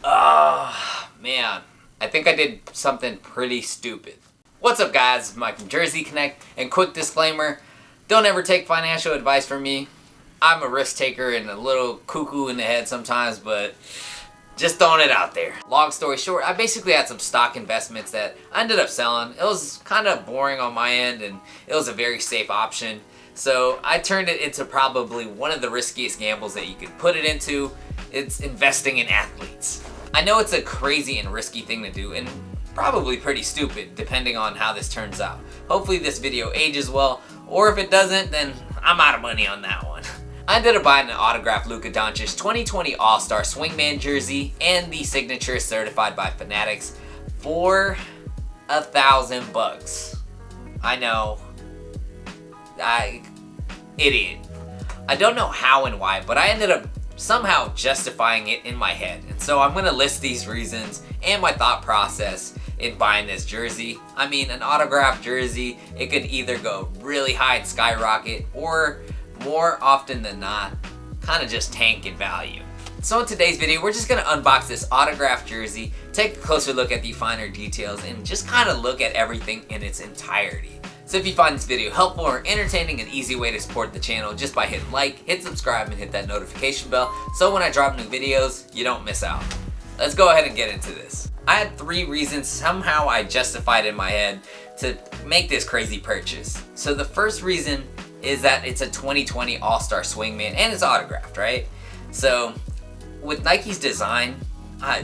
Oh, man. I think I did something pretty stupid. What's up, guys? I'm Mike from JerseyConnect, and quick disclaimer, don't ever take financial advice from me. I'm a risk taker and a little cuckoo in the head sometimes, but just throwing it out there. Long story short, I basically had some stock investments that I ended up selling. It was kind of boring on my end, and it was a very safe option. So I turned it into probably one of the riskiest gambles that you could put it into. It's investing in athletes. I know it's a crazy and risky thing to do, and probably pretty stupid depending on how this turns out. Hopefully this video ages well, or if it doesn't, then I'm out of money on that one. I ended up buying an autographed Luka Doncic 2020 All-Star Swingman jersey and the signature certified by Fanatics for $1,000. I know. Idiot. I don't know how and why, but I ended up somehow justifying it in my head. And so I'm going to list these reasons and my thought process in buying this jersey. I mean, an autographed jersey, it could either go really high and skyrocket, or more often than not, kind of just tank in value. So in today's video, we're just going to unbox this autographed jersey, take a closer look at the finer details, and just kind of look at everything in its entirety. So if you find this video helpful or entertaining, an easy way to support the channel just by hitting like, hit subscribe, and hit that notification bell so when I drop new videos, you don't miss out. Let's go ahead and get into this. I had 3 reasons somehow I justified in my head to make this crazy purchase. So the first reason is that it's a 2020 All-Star Swingman and it's autographed, right? So with Nike's design,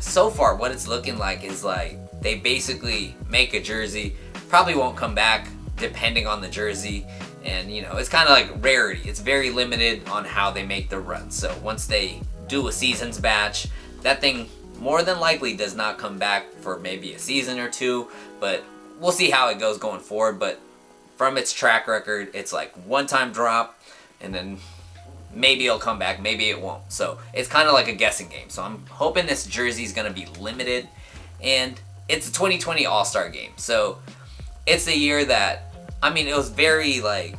so far what it's looking like is like they basically make a jersey, probably won't come back depending on the jersey, and you know, it's kind of like rarity. It's very limited on how they make the run. So once they do a season's batch, that thing more than likely does not come back for maybe a season or 2, but we'll see how it goes going forward. But from its track record, it's like one-time drop, and then maybe it'll come back, maybe it won't. So it's kind of like a guessing game. So I'm hoping this jersey is going to be limited, and it's a 2020 All-Star game. So it's a year that, I mean, it was very like,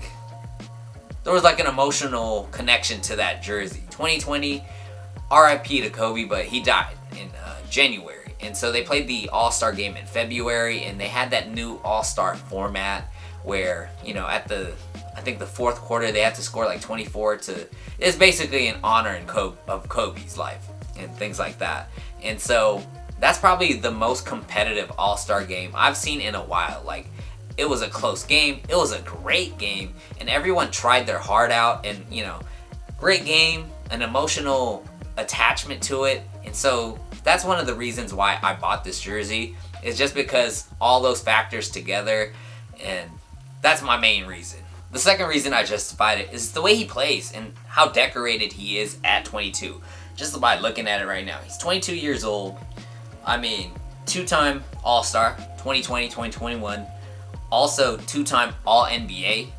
there was like an emotional connection to that jersey. 2020, RIP to Kobe, but he died in January. And so they played the All-Star game in February, and they had that new All-Star format where, you know, at I think the 4th quarter, they had to score like 24 to, it's basically in honor of Kobe's life and things like that. And so that's probably the most competitive All-Star game I've seen in a while. Like, it was a close game, it was a great game, and everyone tried their heart out, and you know, great game, an emotional attachment to it. And so that's one of the reasons why I bought this jersey, is just because all those factors together, and that's my main reason. The second reason I justified it is the way he plays and how decorated he is at 22. Just by looking at it right now, he's 22 years old. I mean, 2-time All-Star, 2020, 2021. Also 2-time All-NBA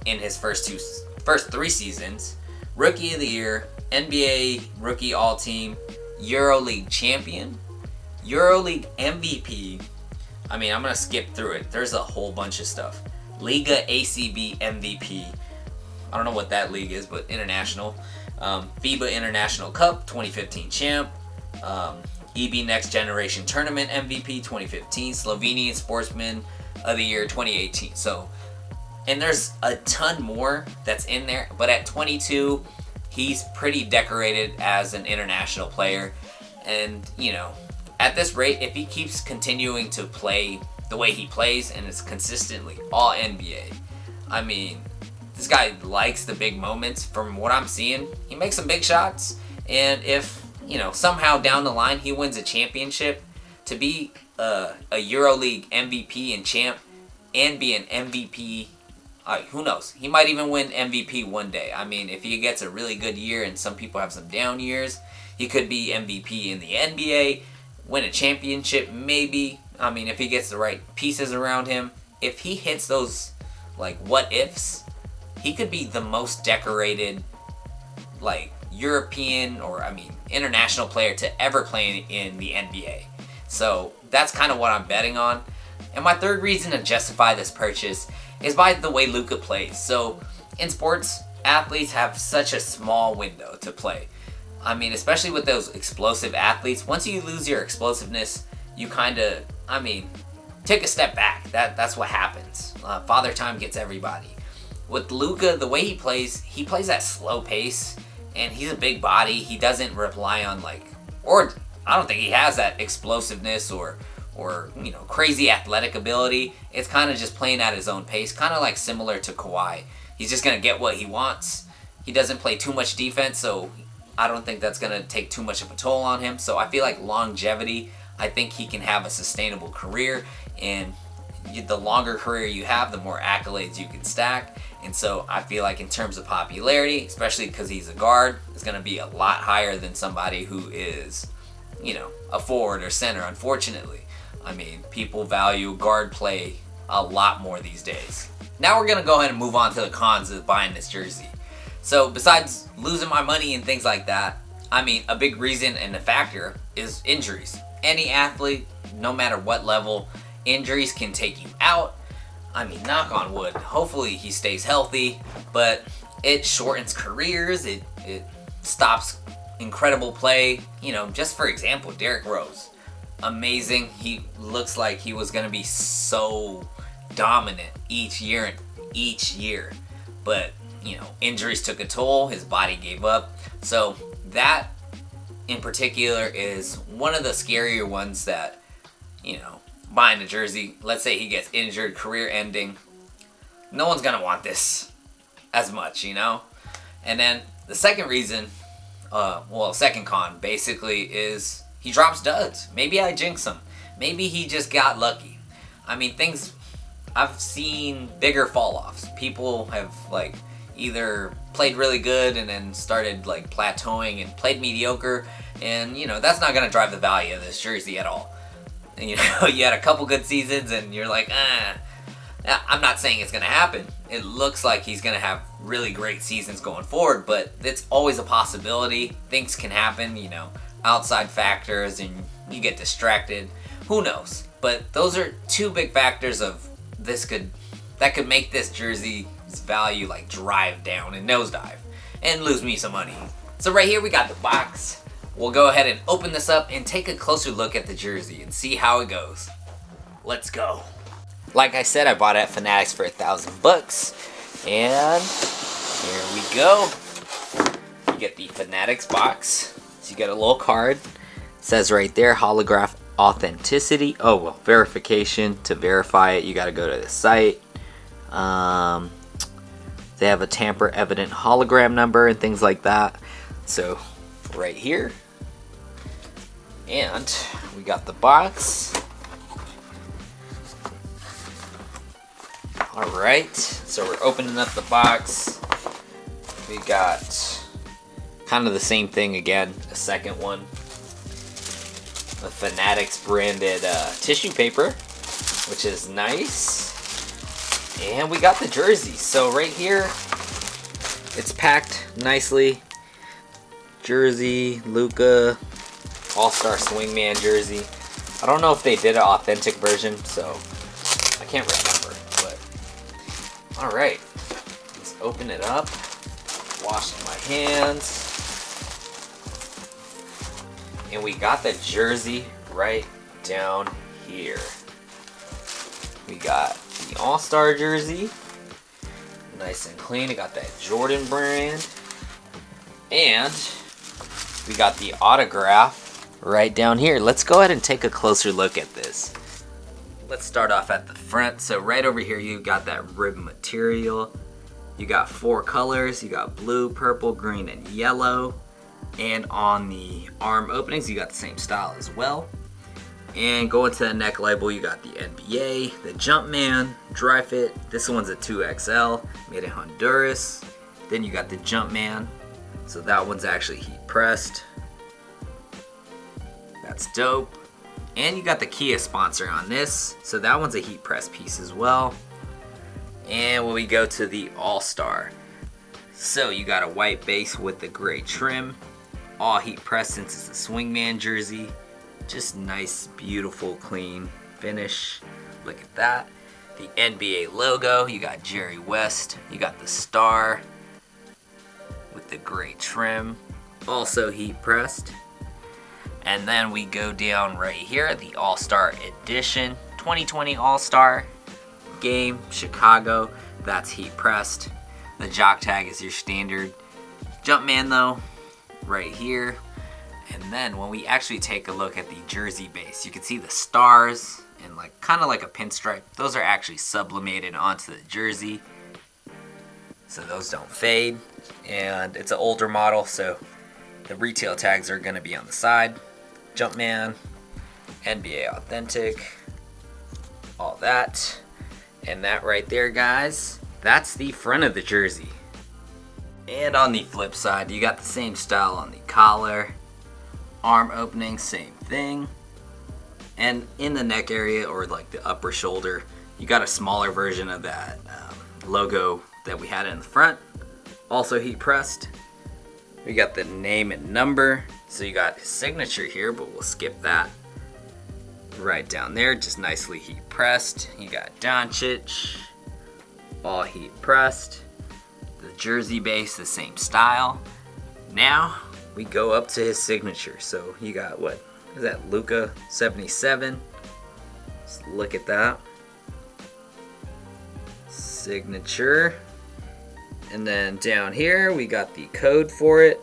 in his first 3 seasons. Rookie of the Year, NBA Rookie All-Team, EuroLeague Champion, EuroLeague MVP. I mean, I'm going to skip through it. There's a whole bunch of stuff. Liga ACB MVP. I don't know what that league is, but international. FIBA International Cup 2015 champ. EB Next Generation Tournament MVP 2015. Slovenian Sportsman of the Year 2018. So, and there's a ton more that's in there, but at 22, he's pretty decorated as an international player. And you know, at this rate, if he keeps continuing to play the way he plays and is consistently all NBA, I mean, this guy likes the big moments. From what I'm seeing, he makes some big shots, and if you know, somehow down the line he wins a championship, to be a EuroLeague MVP and champ and be an MVP, who knows? He might even win MVP one day. I mean, if he gets a really good year, and some people have some down years, he could be MVP in the NBA, win a championship maybe. I mean, if he gets the right pieces around him, if he hits those like what ifs, he could be the most decorated like European, or I mean international player to ever play in the NBA. So that's kind of what I'm betting on. And my third reason to justify this purchase is by the way Luka plays. So in sports, athletes have such a small window to play. I mean, especially with those explosive athletes, once you lose your explosiveness, you kind of, I mean, take a step back. That's what happens. Father time gets everybody. With Luka, the way he plays at slow pace, and he's a big body. He doesn't rely on or I don't think he has that explosiveness or crazy athletic ability. It's kind of just playing at his own pace, kind of like similar to Kawhi. He's just gonna get what he wants. He doesn't play too much defense, so I don't think that's gonna take too much of a toll on him. So I feel like longevity, I think he can have a sustainable career, and the longer career you have, the more accolades you can stack. And so I feel like in terms of popularity, especially because he's a guard, it's going to be a lot higher than somebody who is, a forward or center, unfortunately. I mean, people value guard play a lot more these days. Now we're going to go ahead and move on to the cons of buying this jersey. So besides losing my money and things like that, I mean, a big reason and a factor is injuries. Any athlete, no matter what level, injuries can take you out. I mean, knock on wood, hopefully he stays healthy, but it shortens careers, it stops incredible play. Just for example, Derrick Rose, amazing. He looks like he was going to be so dominant each year, but injuries took a toll, his body gave up. So that in particular is one of the scarier ones that, buying a jersey, let's say he gets injured, career ending, no one's gonna want this as much, And then the second reason, second con basically is he drops duds. Maybe I jinx him. Maybe he just got lucky. I mean, I've seen bigger fall offs. People have either played really good and then started plateauing and played mediocre, and that's not gonna drive the value of this jersey at all. You had a couple good seasons and you're like, I'm not saying it's going to happen. It looks like he's going to have really great seasons going forward, but it's always a possibility. Things can happen, outside factors, and you get distracted. Who knows? But those are two big factors of that could make this jersey's value drive down and nosedive and lose me some money. So right here we got the box. We'll go ahead and open this up and take a closer look at the jersey and see how it goes. Let's go. Like I said, I bought it at Fanatics for $1,000, and here we go. You get the Fanatics box. So you get a little card. It says right there, holograph authenticity. Verification. To verify it, you got to go to the site. They have a tamper evident hologram number and things like that. So right here. And we got the box. Alright, so we're opening up the box. We got kind of the same thing again, a second one. The Fanatics branded tissue paper, which is nice. And we got the jersey. So right here, it's packed nicely. Jersey, Luka, All-Star Swingman jersey. I don't know if they did an authentic version, so I can't remember. But alright, let's open it up. Washing my hands. And we got the jersey right down here. We got the All-Star jersey. Nice and clean. It got that Jordan brand. And we got the autograph right down here. Let's go ahead and take a closer look at this. Let's start off at the front. So right over here you got that ribbon material. You got 4 colors. You got blue, purple, green, and yellow. And on the arm openings you got the same style as well. And going to the neck label, you got the NBA, the Jumpman, dry fit. This one's a 2XL, made in Honduras. Then you got the Jumpman. So that one's actually heat pressed. That's dope. And you got the Kia sponsor on this. So that one's a heat press piece as well. And when we go to the All-Star. So you got a white base with the gray trim. All heat pressed since it's a Swingman jersey. Just nice, beautiful, clean finish. Look at that. The NBA logo. You got Jerry West. You got the star with the gray trim. also heat pressed. And then we go down right here, the All-Star Edition, 2020 All-Star Game, Chicago. That's heat pressed. The jock tag is your standard Jumpman though, right here. And then when we actually take a look at the jersey base, you can see the stars and like kind of like a pinstripe. Those are actually sublimated onto the jersey, so those don't fade. And it's an older model, so the retail tags are going to be on the side. Jumpman, NBA Authentic, all that. And that right there, guys, that's the front of the jersey. And on the flip side, you got the same style on the collar. Arm opening, same thing. And in the neck area, or like the upper shoulder, you got a smaller version of that logo that we had in the front. Also heat pressed. We got the name and number. So you got his signature here, but we'll skip that. Right down there, just nicely heat pressed. You got Doncic, all heat pressed. The jersey base, the same style. Now we go up to his signature. So you got, what is that, Luka 77? Let's look at that. Signature. And then down here we got the code for it.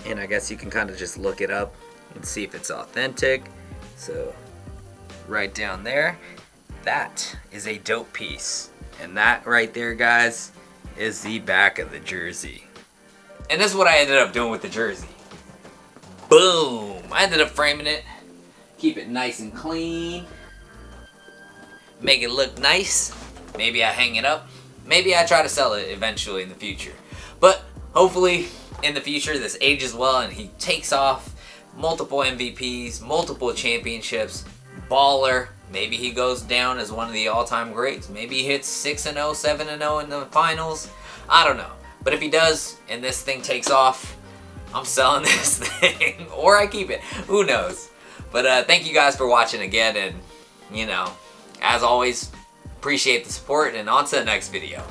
And I guess you can kind of just look it up and see if it's authentic. So right down there, that is a dope piece. And that right there, guys, is the back of the jersey. And this is what I ended up doing with the jersey. Boom! I ended up framing it. Keep it nice and clean. Make it look nice. Maybe I hang it up. Maybe I try to sell it eventually in the future. But hopefully in the future this ages well and he takes off. Multiple MVPs, multiple championships, baller. Maybe he goes down as one of the all-time greats. Maybe he hits 6-0, 7-0 in the finals. I don't know. But if he does and this thing takes off, I'm selling this thing. Or I keep it. Who knows? But thank you guys for watching again. And, you know, as always, appreciate the support. And on to the next video.